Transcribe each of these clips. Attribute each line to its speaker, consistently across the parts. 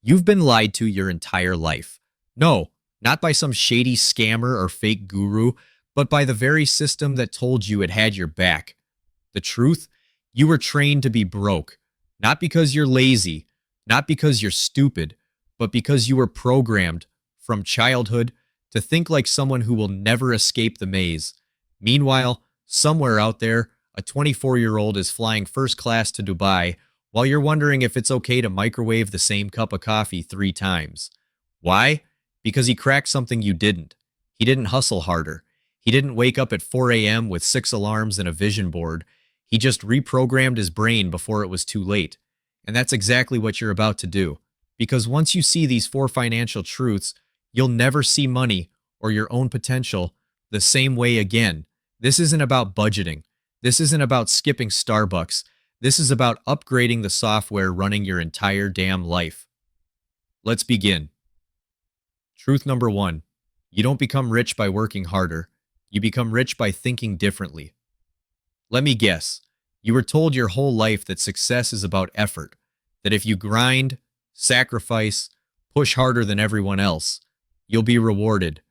Speaker 1: You've been lied to your entire life. No, not by some shady scammer or fake guru, but by the very system that told you it had your back. The truth? You were trained to be broke. Not because you're lazy, not because you're stupid, but because you were programmed from childhood to think like someone who will never escape the maze. Meanwhile, somewhere out there, a 24-year-old is flying first class to Dubai while you're wondering if it's okay to microwave the same cup of coffee 3 times. Why? Because he cracked something you didn't. He didn't hustle harder. He didn't wake up at 4 a.m. with 6 alarms and a vision board. He just reprogrammed his brain before it was too late. And that's exactly what you're about to do. Because once you see these 4 financial truths, you'll never see money or your own potential the same way again. This isn't about budgeting. This isn't about skipping Starbucks. This is about upgrading the software running your entire damn life. Let's begin. Truth number 1. You don't become rich by working harder. You become rich by thinking differently. Let me guess. You were told your whole life that success is about effort, that if you grind, sacrifice, push harder than everyone else, you'll be rewarded.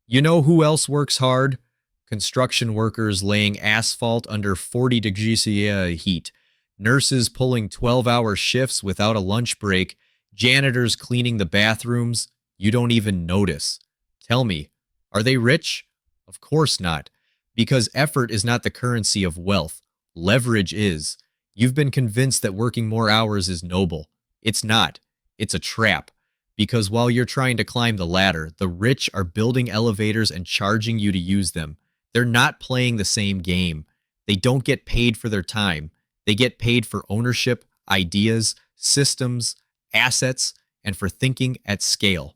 Speaker 1: You know who else works hard? Construction workers laying asphalt under 40 degrees heat, nurses pulling 12-hour shifts without a lunch break, janitors cleaning the bathrooms. You don't even notice. Tell me, are they rich? Of course not, because effort is not the currency of wealth. Leverage is. You've been convinced that working more hours is noble. It's not. It's a trap. Because while you're trying to climb the ladder, the rich are building elevators and charging you to use them. They're not playing the same game. They don't get paid for their time. They get paid for ownership, ideas, systems, assets, and for thinking at scale.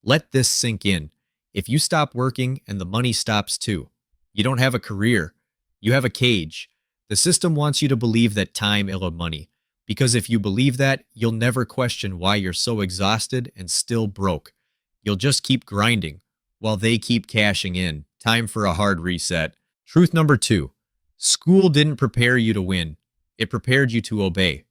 Speaker 1: Let this sink in. If you stop working and the money stops too, you don't have a career. You have a cage. The system wants you to believe that time is money. Because if you believe that, you'll never question why you're so exhausted and still broke. You'll just keep grinding while they keep cashing in. Time for a hard reset. Truth number 2. School didn't prepare you to win. It prepared you to obey.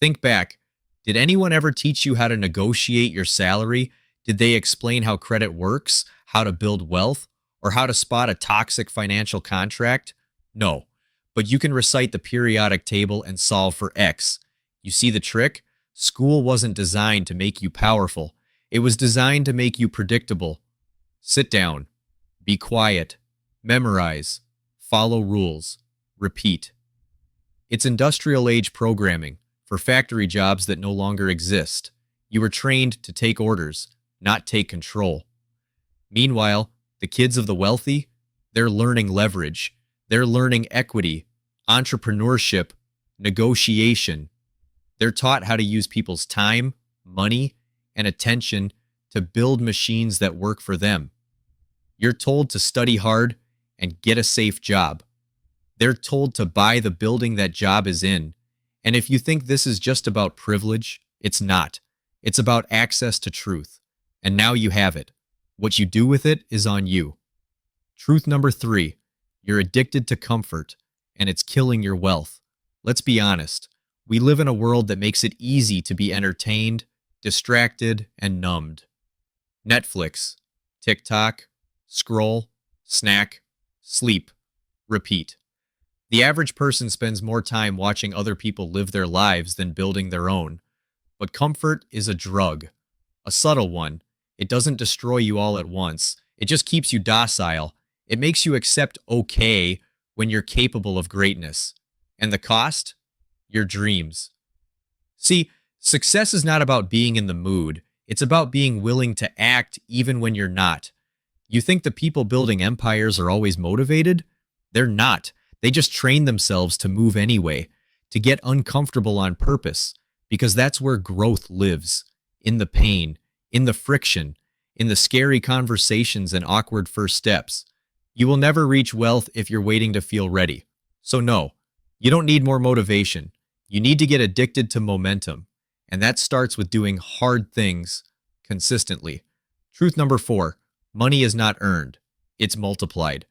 Speaker 1: Think back. Did anyone ever teach you how to negotiate your salary? Did they explain how credit works, how to build wealth, or how to spot a toxic financial contract? No. But you can recite the periodic table and solve for X. You see the trick? School wasn't designed to make you powerful. It was designed to make you predictable. Sit down. Be quiet. Memorize. Follow rules. Repeat. It's industrial age programming for factory jobs that no longer exist. You were trained to take orders, not take control. Meanwhile, the kids of the wealthy, they're learning leverage. They're learning equity, entrepreneurship, negotiation. They're taught how to use people's time, money, and attention to build machines that work for them. You're told to study hard and get a safe job. They're told to buy the building that job is in. And if you think this is just about privilege, it's not. It's about access to truth. And now you have it. What you do with it is on you. Truth number 3. You're addicted to comfort, and it's killing your wealth. Let's be honest. We live in a world that makes it easy to be entertained, distracted, and numbed. Netflix, TikTok, scroll, snack, sleep, repeat. The average person spends more time watching other people live their lives than building their own. But comfort is a drug, a subtle one. It doesn't destroy you all at once. It just keeps you docile. It makes you accept okay when you're capable of greatness. And the cost? Your dreams. See, success is not about being in the mood. It's about being willing to act even when you're not. You think the people building empires are always motivated? They're not. They just train themselves to move anyway, to get uncomfortable on purpose, because that's where growth lives. In the pain, in the friction, in the scary conversations and awkward first steps. You will never reach wealth if you're waiting to feel ready. So no, you don't need more motivation. You need to get addicted to momentum. And that starts with doing hard things consistently. Truth number 4, money is not earned. It's multiplied.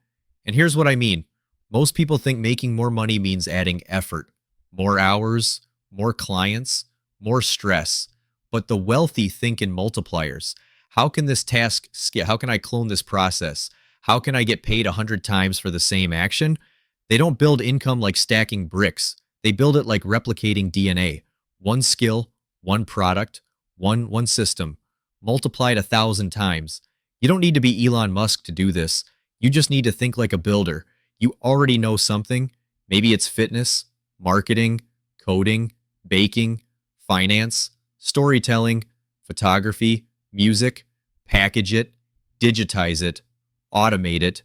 Speaker 1: And here's what I mean. Most people think making more money means adding effort, more hours, more clients, more stress. But the wealthy think in multipliers. How can this task scale? How can I clone this process? How can I get paid 100 times for the same action? They don't build income like stacking bricks. They build it like replicating DNA. One skill, one product, one system, multiplied 1,000 times. You don't need to be Elon Musk to do this. You just need to think like a builder. You already know something. Maybe it's fitness, marketing, coding, baking, finance, storytelling, photography, music. Package it, digitize it, automate it,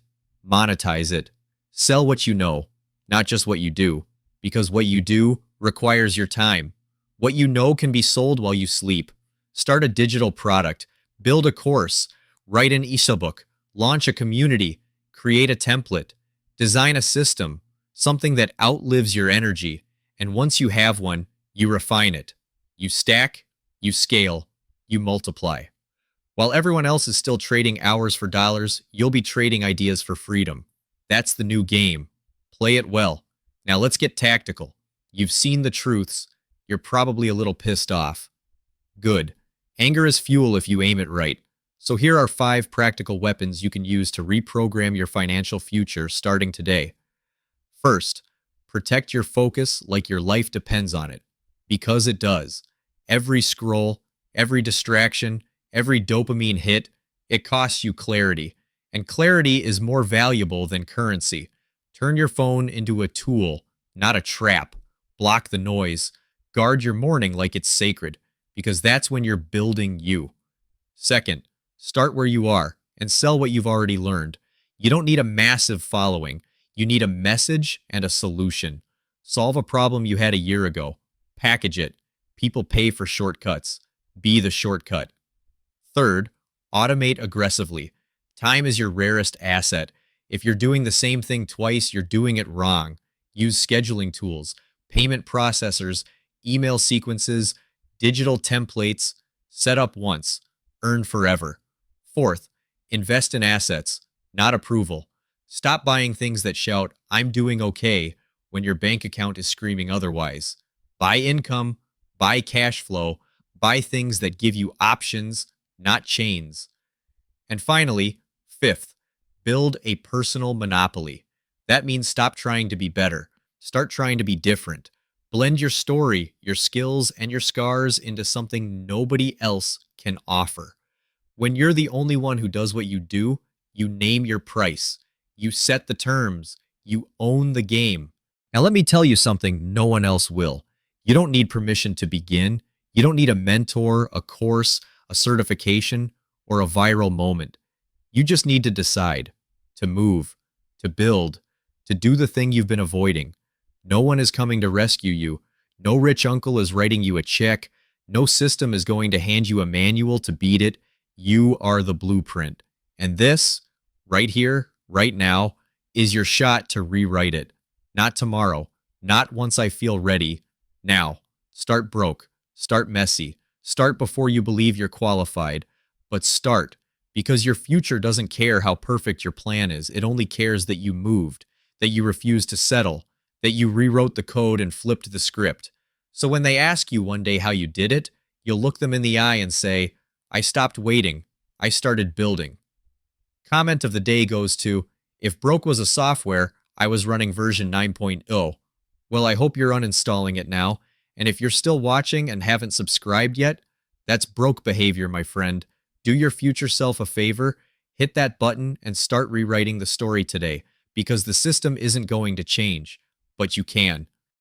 Speaker 1: monetize it. Sell what you know, not just what you do, because what you do requires your time. What you know can be sold while you sleep. Start a digital product, build a course, write an ebook, launch a community, create a template, design a system, something that outlives your energy. And once you have one, you refine it. You stack, you scale, you multiply. While everyone else is still trading hours for dollars, you'll be trading ideas for freedom. That's the new game. Play it well. Now let's get tactical. You've seen the truths. You're probably a little pissed off. Good. Anger is fuel if you aim it right. So here are 5 practical weapons you can use to reprogram your financial future starting today. First, protect your focus like your life depends on it. Because it does. Every scroll, every distraction, every dopamine hit, it costs you clarity. And clarity is more valuable than currency. Turn your phone into a tool, not a trap. Block the noise. Guard your morning like it's sacred, because that's when you're building you. Second, start where you are and sell what you've already learned. You don't need a massive following. You need a message and a solution. Solve a problem you had a year ago. Package it. People pay for shortcuts. Be the shortcut. Third, automate aggressively. Time is your rarest asset. If you're doing the same thing twice, you're doing it wrong. Use scheduling tools, payment processors, email sequences, digital templates. Set up once, earn forever. Fourth, invest in assets, not approval. Stop buying things that shout, "I'm doing okay," when your bank account is screaming otherwise. Buy income, buy cash flow, buy things that give you options, not chains. And finally, fifth, build a personal monopoly. That means stop trying to be better. Start trying to be different. Blend your story, your skills, and your scars into something nobody else can offer. When you're the only one who does what you do, you name your price. You set the terms. You own the game. Now let me tell you something no one else will. You don't need permission to begin. You don't need a mentor, a course, a certification, or a viral moment. You just need to decide, to move, to build, to do the thing you've been avoiding. No one is coming to rescue you. No rich uncle is writing you a check. No system is going to hand you a manual to beat it. You are the blueprint. And this, right here, right now, is your shot to rewrite it. Not tomorrow. Not once I feel ready. Now. Start broke. Start messy. Start before you believe you're qualified. But start. Because your future doesn't care how perfect your plan is. It only cares that you moved, that you refused to settle, that you rewrote the code and flipped the script. So when they ask you one day how you did it, you'll look them in the eye and say, "I stopped waiting. I started building." Comment of the day goes to, "If broke was a software, I was running version 9.0. Well, I hope you're uninstalling it now. And if you're still watching and haven't subscribed yet, that's broke behavior, my friend. Do your future self a favor, hit that button and start rewriting the story today, because the system isn't going to change, but you can.